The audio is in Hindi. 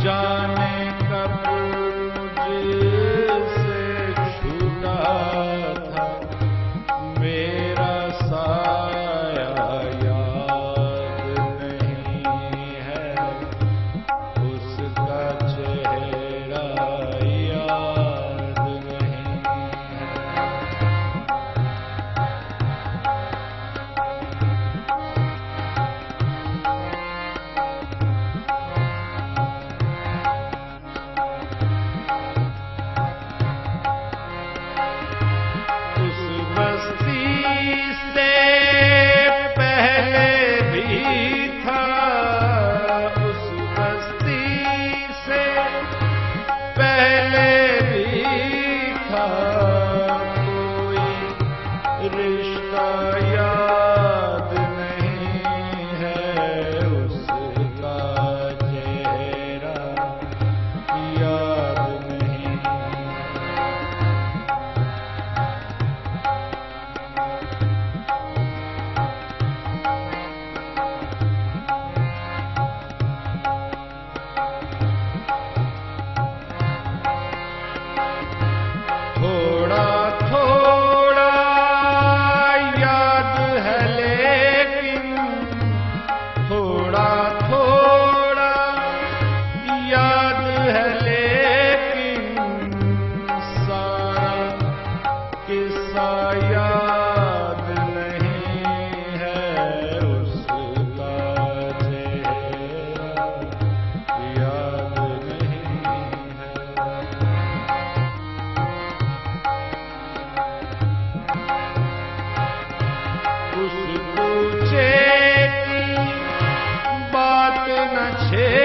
जाने कब मुझसे छूटा था मेरा साया, याद नहीं है उसका चेहरा, याद नहीं है। उस बस्ती से पहले भी था, उस बस्ती से पहले भी था कोई रिश्ता, याद नहीं है उसका चेहरा, याद नहीं। थोड़ा थोड़ा याद है लेकिन, थोड़ा थोड़ा याद है लेकिन सारा किस्सा याद नहीं है उसका चेहरा, याद नहीं है। उस पूछे की बात न छे